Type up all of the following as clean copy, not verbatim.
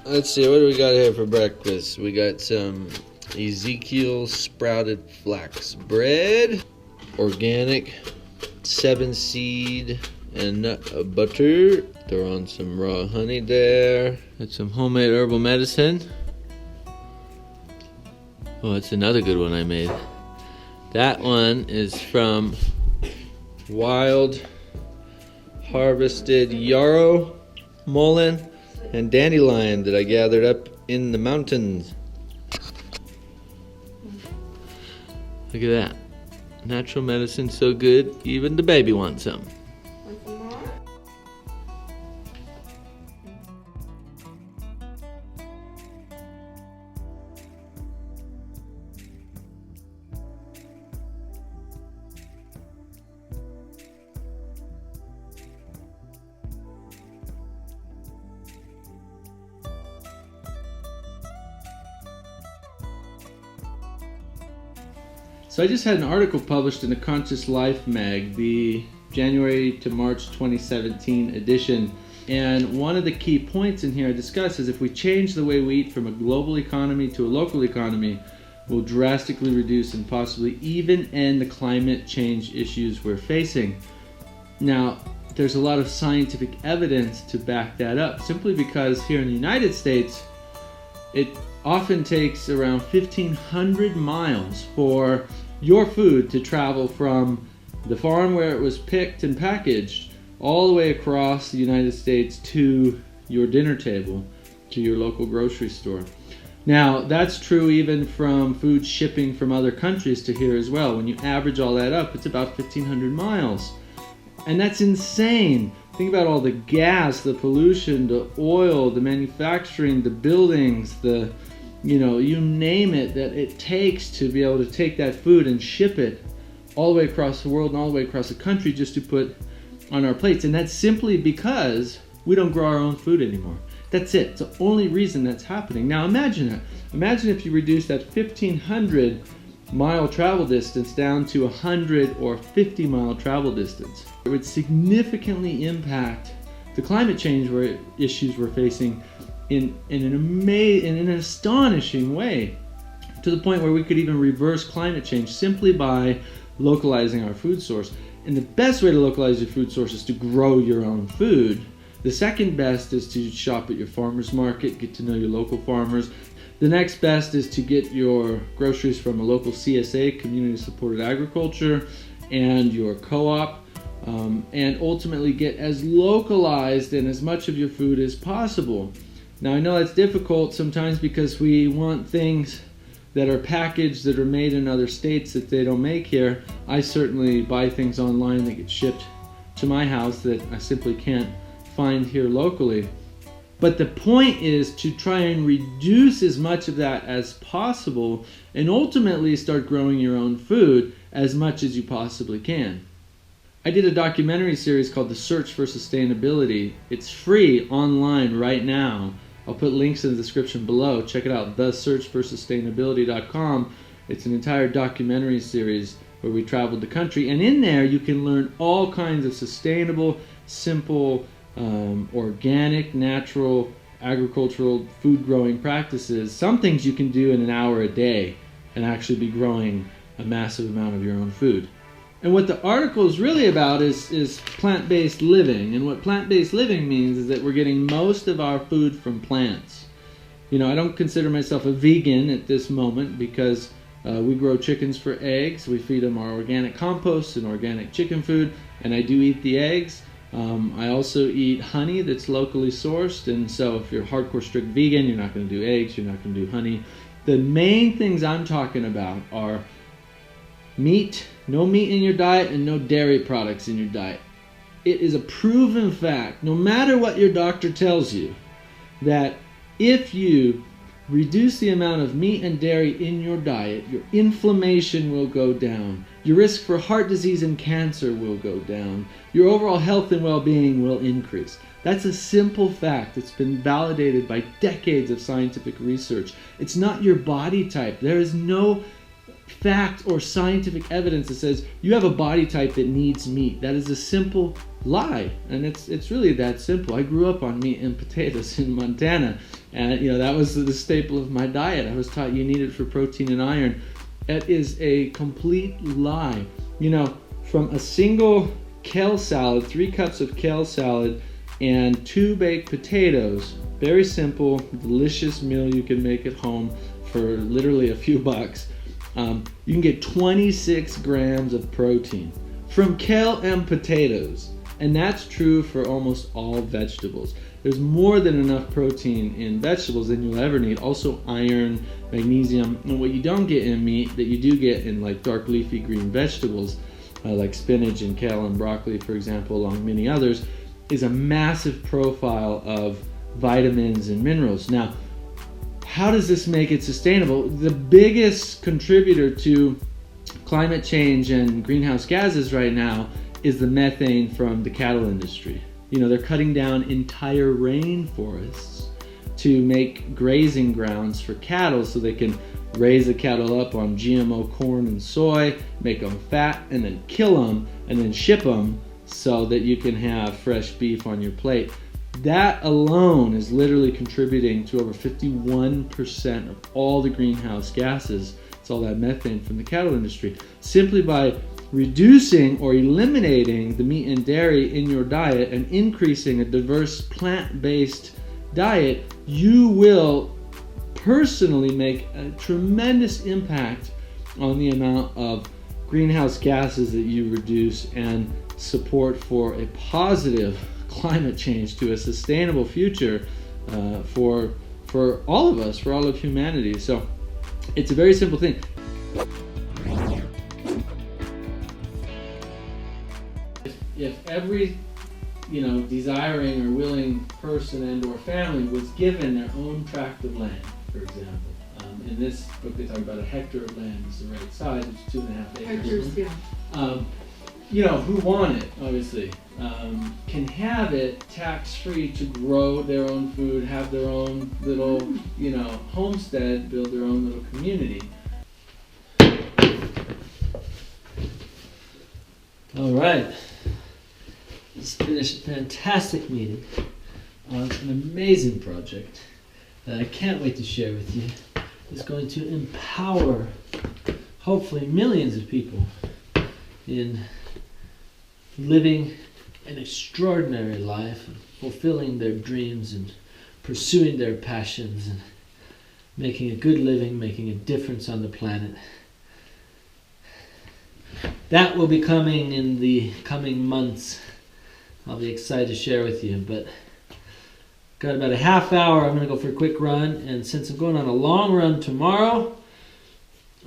Let's see, what do we got here for breakfast? We got some Ezekiel sprouted flax bread, organic 7-seed and nut butter. Throw on some raw honey there. Got some homemade herbal medicine. Oh, that's another good one I made. That one is from wild harvested yarrow, mullein, and dandelion that I gathered up in the mountains. Look at that. Natural medicine so good, even the baby wants some. Want some more? So I just had an article published in the Conscious Life mag, the January to March 2017 edition. And one of the key points in here I discuss is if we change the way we eat from a global economy to a local economy, we'll drastically reduce and possibly even end the climate change issues we're facing. Now, there's a lot of scientific evidence to back that up, simply because here in the United States, it often takes around 1,500 miles for your food to travel from the farm where it was picked and packaged all the way across the United States to your dinner table, to your local grocery store. Now, that's true even from food shipping from other countries to here as well. When you average all that up, it's about 1,500 miles. And that's insane. Think about all the gas, the pollution, the oil, the manufacturing, the buildings, you name it, that it takes to be able to take that food and ship it all the way across the world and all the way across the country just to put on our plates. And that's simply because we don't grow our own food anymore. That's it. It's the only reason that's happening. Now imagine that. Imagine if you reduce that 1,500 mile travel distance down to 100 or 50 mile travel distance. It would significantly impact the climate change issues we're facing in an astonishing way, to the point where we could even reverse climate change simply by localizing our food source. And the best way to localize your food source is to grow your own food. The second best is to shop at your farmer's market, get to know your local farmers. The next best is to get your groceries from a local CSA, community supported agriculture, and your co-op, and ultimately get as localized and as much of your food as possible. Now I know that's difficult sometimes because we want things that are packaged that are made in other states that they don't make here. I certainly buy things online that get shipped to my house that I simply can't find here locally. But the point is to try and reduce as much of that as possible and ultimately start growing your own food as much as you possibly can. I did a documentary series called The Search for Sustainability. It's free online right now. I'll put links in the description below. Check it out, thesearchforsustainability.com. It's an entire documentary series where we traveled the country. And in there you can learn all kinds of sustainable, simple, organic, natural, agricultural food growing practices. Some things you can do in an hour a day and actually be growing a massive amount of your own food. And what the article is really about is plant-based living. And what plant-based living means is that we're getting most of our food from plants. I don't consider myself a vegan at this moment because we grow chickens for eggs. We feed them our organic compost and organic chicken food, and I do eat the eggs. I also eat honey that's locally sourced, and so if you're hardcore strict vegan, you're not going to do eggs, you're not going to do honey. The main things I'm talking about are meat, no meat in your diet, and no dairy products in your diet. It is a proven fact, no matter what your doctor tells you, that if you reduce the amount of meat and dairy in your diet, your inflammation will go down. Your risk for heart disease and cancer will go down. Your overall health and well-being will increase. That's a simple fact. It's been validated by decades of scientific research. It's not your body type. There is no fact or scientific evidence that says you have a body type that needs meat. That is a simple lie, and it's really that simple. I grew up on meat and potatoes in Montana, and that was the staple of my diet. I was taught you need it for protein and iron. That is a complete lie. From a single kale salad, 3 cups of kale salad, and 2 baked potatoes, very simple, delicious meal you can make at home for literally a few bucks. You can get 26 grams of protein from kale and potatoes. And that's true for almost all vegetables. There's more than enough protein in vegetables than you'll ever need. Also iron, magnesium, and what you don't get in meat that you do get in like dark leafy green vegetables, like spinach and kale and broccoli, for example, along many others, is a massive profile of vitamins and minerals. Now, how does this make it sustainable? The biggest contributor to climate change and greenhouse gases right now is the methane from the cattle industry. They're cutting down entire rainforests to make grazing grounds for cattle so they can raise the cattle up on GMO corn and soy, make them fat, and then kill them, and then ship them so that you can have fresh beef on your plate. That alone is literally contributing to over 51% of all the greenhouse gases. It's all that methane from the cattle industry. Simply by reducing or eliminating the meat and dairy in your diet and increasing a diverse plant-based diet, you will personally make a tremendous impact on the amount of greenhouse gases that you reduce and support for a positive climate change to a sustainable future for all of us, for all of humanity. So it's a very simple thing. If every desiring or willing person and or family was given their own tract of land, for example, in this book they talk about a hectare of land is the right size, which is 2.5 acres. Hectares, yeah. Who want it, obviously, can have it tax-free to grow their own food, have their own little, homestead, build their own little community. All right. Just finished a fantastic meeting on an amazing project that I can't wait to share with you. It's going to empower, hopefully, millions of people in living an extraordinary life, and fulfilling their dreams and pursuing their passions and making a good living, making a difference on the planet. That will be coming in the coming months. I'll be excited to share with you, but got about a half hour. I'm going to go for a quick run, and since I'm going on a long run tomorrow,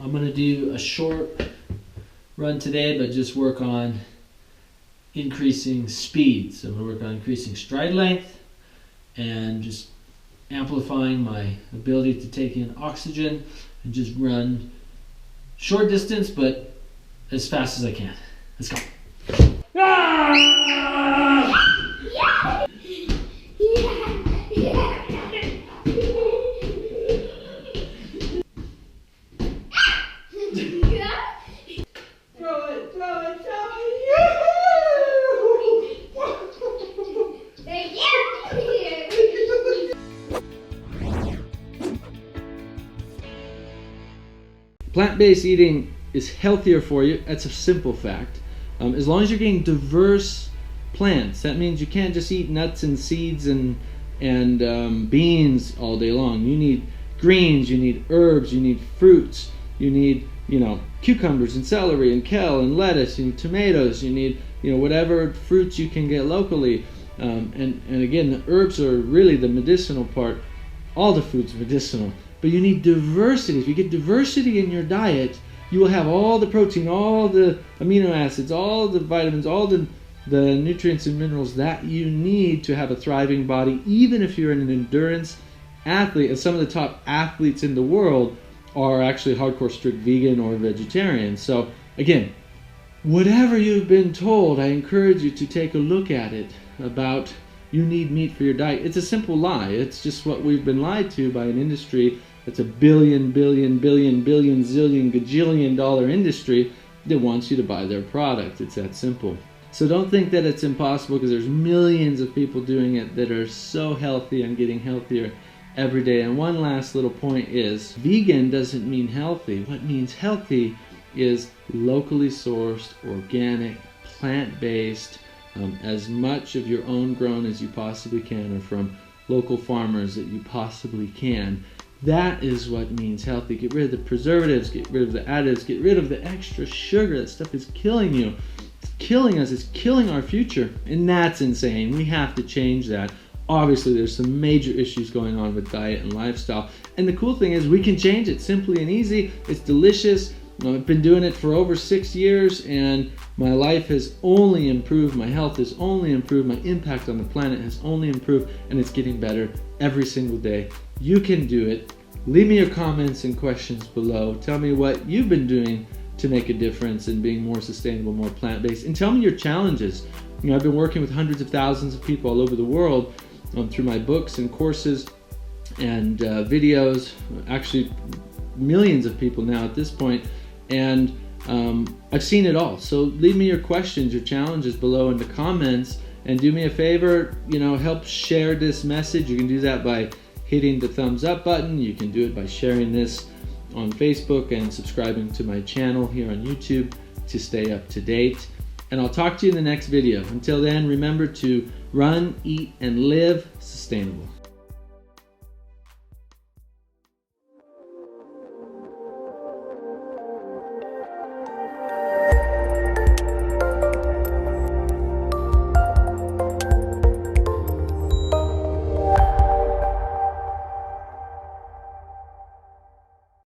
I'm going to do a short run today, but just work on increasing speed. So I'm going to work on increasing stride length and just amplifying my ability to take in oxygen and just run short distance, but as fast as I can. Let's go. Plant-based eating is healthier for you. That's a simple fact. As long as you're getting diverse plants, that means you can't just eat nuts and seeds and beans all day long. You need greens, you need herbs, you need fruits, you need cucumbers and celery and kale and lettuce, you need tomatoes, you need whatever fruits you can get locally. And again, the herbs are really the medicinal part. All the food's medicinal, but you need diversity. If you get diversity in your diet, you will have all the protein, all the amino acids, all the vitamins, all the nutrients and minerals that you need to have a thriving body, even if you're an endurance athlete. And some of the top athletes in the world are actually hardcore strict vegan or vegetarian. So again, whatever you've been told, I encourage you to take a look at it about you need meat for your diet. It's a simple lie. It's just what we've been lied to by an industry That's a billion, zillion, gajillion dollar industry that wants you to buy their product. It's that simple. So don't think that it's impossible, because there's millions of people doing it that are so healthy and getting healthier every day. And one last little point is, vegan doesn't mean healthy. What means healthy is locally sourced, organic, plant-based, as much of your own grown as you possibly can, or from local farmers that you possibly can. That is what means healthy. Get rid of the preservatives, get rid of the additives, get rid of the extra sugar. That stuff is killing you. It's killing us, it's killing our future. And that's insane. We have to change that. Obviously, there's some major issues going on with diet and lifestyle. And the cool thing is we can change it simply and easy. It's delicious. I've been doing it for over 6 years, and my life has only improved. My health has only improved. My impact on the planet has only improved, and it's getting better every single day. You can do it. Leave me your comments and questions below. Tell me what you've been doing to make a difference in being more sustainable, more plant-based, and tell me your challenges. I've been working with hundreds of thousands of people all over the world through my books and courses and videos, actually millions of people now at this point, and I've seen it all. So leave me your questions, your challenges below in the comments, and do me a favor, help share this message. You can do that by hitting the thumbs up button. You can do it by sharing this on Facebook and subscribing to my channel here on YouTube to stay up to date. And I'll talk to you in the next video. Until then, remember to run, eat, and live sustainable.